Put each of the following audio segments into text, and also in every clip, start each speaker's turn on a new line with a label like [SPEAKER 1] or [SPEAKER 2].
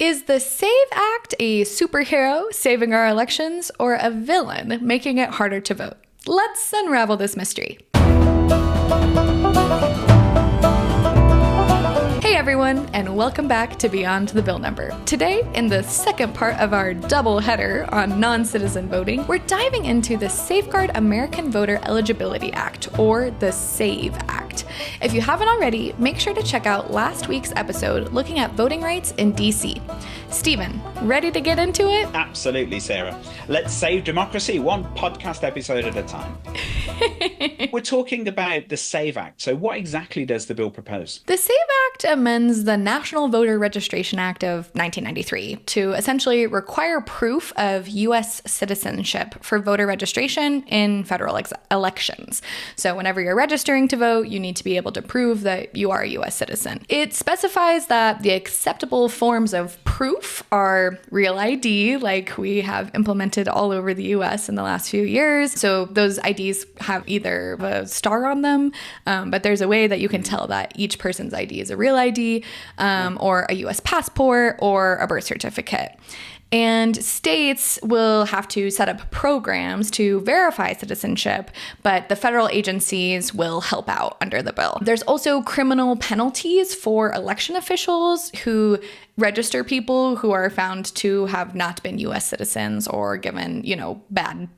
[SPEAKER 1] Is the SAVE Act a superhero saving our elections or a villain making it harder to vote? Let's unravel this mystery. Hey everyone, and welcome back to Beyond the Bill Number. Today, in the second part of our double header on non-citizen voting, we're diving into the Safeguard American Voter Eligibility Act, or the SAVE Act. If you haven't already, make sure to check out last week's episode looking at voting rights in DC. Stephen, ready to get into it?
[SPEAKER 2] Absolutely, Sarah. Let's save democracy one podcast episode at a time. We're talking about the SAVE Act. So what exactly does the bill propose?
[SPEAKER 1] The SAVE Act amends the National Voter Registration Act of 1993 to essentially require proof of U.S. citizenship for voter registration in federal elections. So whenever you're registering to vote, you need to be able to prove that you are a U.S. citizen. It specifies that the acceptable forms of proof are real ID, like we have implemented all over the U.S. in the last few years. So those IDs have either a star on them, but there's a way that you can tell that each person's ID is a real ID, or a U.S. passport, or a birth certificate. And states will have to set up programs to verify citizenship, but the federal agencies will help out under the bill. There's also criminal penalties for election officials who register people who are found to have not been U.S. citizens or given, bad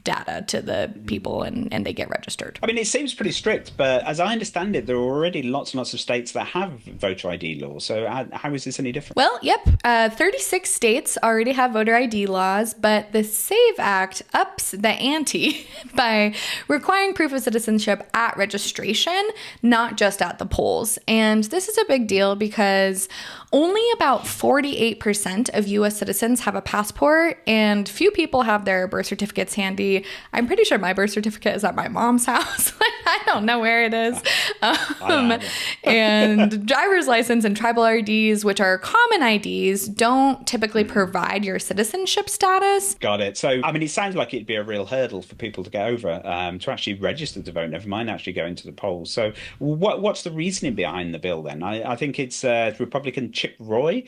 [SPEAKER 1] data to the people and they get registered.
[SPEAKER 2] I mean, it seems pretty strict, but as I understand it, there are already lots and lots of states that have voter ID laws. So how is this any different?
[SPEAKER 1] Well, yep. 36 states already have voter ID laws, but the SAVE Act ups the ante by requiring proof of citizenship at registration, not just at the polls. And this is a big deal because only about 48% of U.S. citizens have a passport, and few people have their birth certificates handy. I'm pretty sure my birth certificate is at my mom's house. I don't know where it is. And driver's license and tribal IDs, which are common IDs, don't typically provide your citizenship status.
[SPEAKER 2] Got it. So, I mean, it sounds like it'd be a real hurdle for people to get over to actually register to vote, never mind actually going to the polls. So what's the reasoning behind the bill then? I think it's Republican Chip Roy,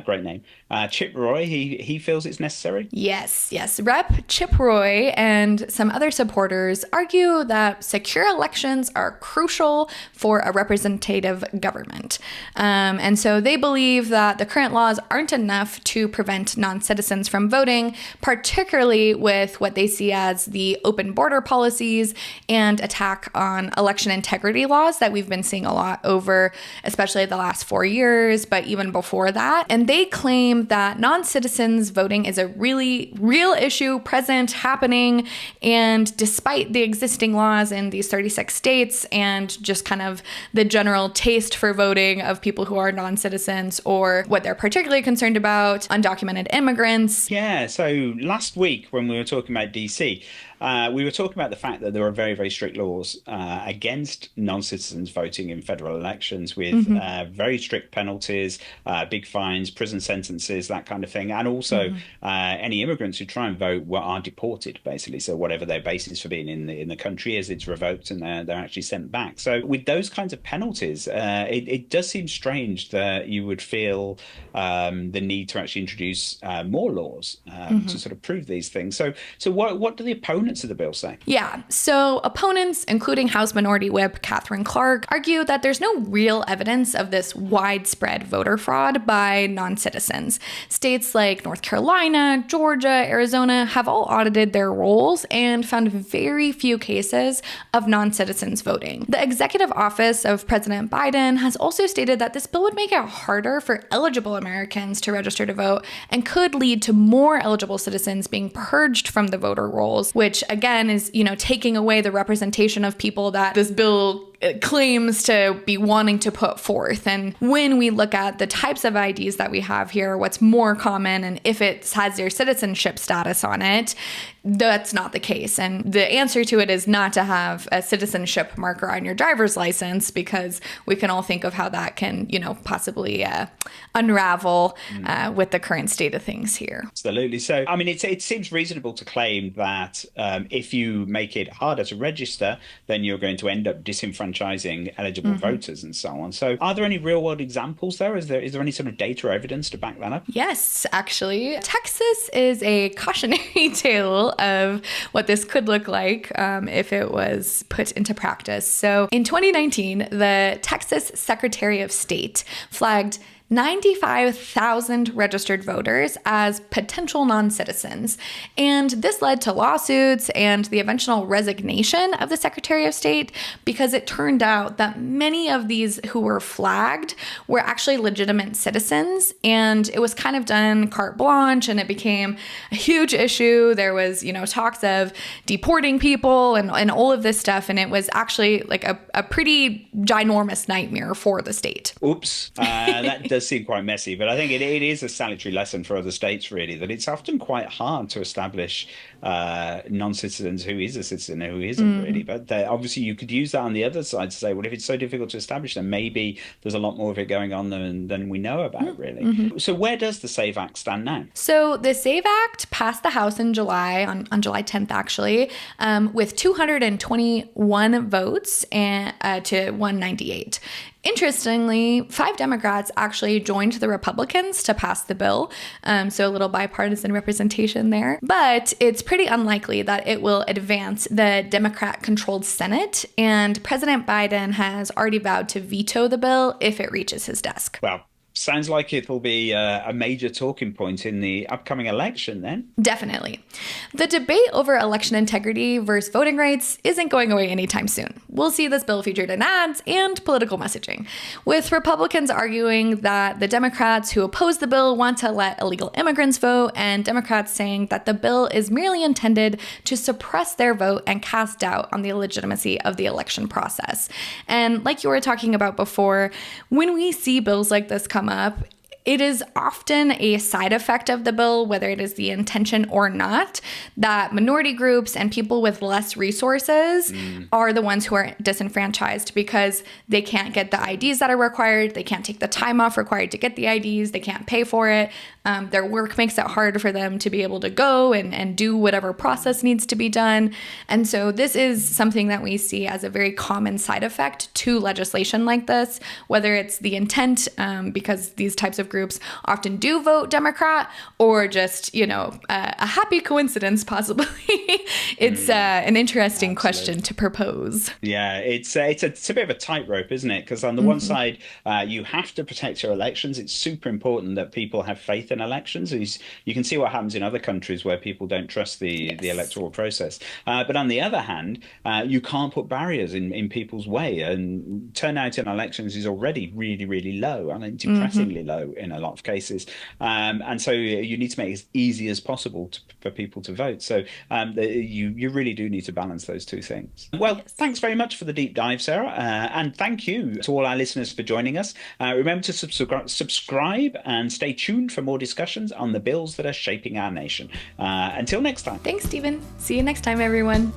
[SPEAKER 2] great name. Chip Roy, he feels it's necessary?
[SPEAKER 1] Yes. Rep. Chip Roy and some other supporters argue that secure elections are crucial for a representative government. And so they believe that the current laws aren't enough to prevent non-citizens from voting, particularly with what they see as the open border policies and attack on election integrity laws that we've been seeing a lot over, especially the last 4 years, but even before that. And they claim that non-citizens voting is a really real issue, present, happening, and despite the existing laws in these 36 states and just kind of the general taste for voting of people who are non-citizens, or what they're particularly concerned about, undocumented immigrants.
[SPEAKER 2] Yeah, so last week when we were talking about DC, we were talking about the fact that there are very, very strict laws against non-citizens voting in federal elections with very strict penalties, big fines, prison sentences, that kind of thing. And also any immigrants who try and vote are deported, basically. So whatever their basis for being in the country is, it's revoked and they're actually sent back. So with those kinds of penalties, it does seem strange that you would feel the need to actually introduce more laws to sort of prove these things. So what do the opponents of the bill say?
[SPEAKER 1] Yeah, so opponents, including House Minority Whip Katherine Clark, argue that there's no real evidence of this widespread voter fraud by non-citizens. States like North Carolina, Georgia, Arizona have all audited their rolls and found very few cases of non-citizens voting. The executive office of President Biden has also stated that this bill would make it harder for eligible Americans to register to vote and could lead to more eligible citizens being purged from the voter rolls, which again is, taking away the representation of people that this bill claims to be wanting to put forth. And when we look at the types of IDs that we have here, what's more common, and if it has your citizenship status on it, that's not the case. And the answer to it is not to have a citizenship marker on your driver's license, because we can all think of how that can, possibly unravel with the current state of things here.
[SPEAKER 2] Absolutely. So, I mean, it seems reasonable to claim that if you make it harder to register, then you're going to end up disenfranchising disenfranchising eligible voters and so on. So are there any real world examples there? Is there any sort of data or evidence to back that up?
[SPEAKER 1] Yes, actually. Texas is a cautionary tale of what this could look like if it was put into practice. So in 2019, the Texas Secretary of State flagged 95,000 registered voters as potential non-citizens. And this led to lawsuits and the eventual resignation of the Secretary of State because it turned out that many of these who were flagged were actually legitimate citizens. And it was kind of done carte blanche and it became a huge issue. There was, talks of deporting people and all of this stuff. And it was actually like a pretty ginormous nightmare for the state.
[SPEAKER 2] Oops. That does seem quite messy, but I think it is a salutary lesson for other states, really, that it's often quite hard to establish non-citizens who is a citizen and who isn't, really. But obviously you could use that on the other side to say, well, if it's so difficult to establish, then maybe there's a lot more of it going on than we know about, really. So where does the SAVE Act stand now?
[SPEAKER 1] So the SAVE Act passed the House in July, on July 10th, actually, with 221 votes to 198. Interestingly, 5 Democrats actually joined the Republicans to pass the bill, so a little bipartisan representation there. But it's pretty unlikely that it will advance the Democrat-controlled Senate, and President Biden has already vowed to veto the bill if it reaches his desk.
[SPEAKER 2] Well, sounds like it'll be a major talking point in the upcoming election then.
[SPEAKER 1] Definitely. The debate over election integrity versus voting rights isn't going away anytime soon. We'll see this bill featured in ads and political messaging, with Republicans arguing that the Democrats who oppose the bill want to let illegal immigrants vote, and Democrats saying that the bill is merely intended to suppress their vote and cast doubt on the legitimacy of the election process. And like you were talking about before, when we see bills like this come up, it is often a side effect of the bill, whether it is the intention or not, that minority groups and people with less resources are the ones who are disenfranchised because they can't get the IDs that are required. They can't take the time off required to get the IDs. They can't pay for it. Their work makes it hard for them to be able to go and do whatever process needs to be done. And so this is something that we see as a very common side effect to legislation like this, whether it's the intent, because these types of groups often do vote Democrat, or just, a happy coincidence, possibly. It's an interesting question to propose.
[SPEAKER 2] Yeah, it's a bit of a tightrope, isn't it? Because on the one side, you have to protect your elections. It's super important that people have faith in elections. You can see what happens in other countries where people don't trust the electoral process. But on the other hand, you can't put barriers in people's way. And turnout in elections is already really, really low, I mean, depressingly low in a lot of cases. And so you need to make it as easy as possible for people to vote. So you really do need to balance those two things. Well, thanks very much for the deep dive, Sarah. And thank you to all our listeners for joining us. Remember to subscribe and stay tuned for more discussions on the bills that are shaping our nation. Until next time.
[SPEAKER 1] Thanks, Stephen. See you next time, everyone.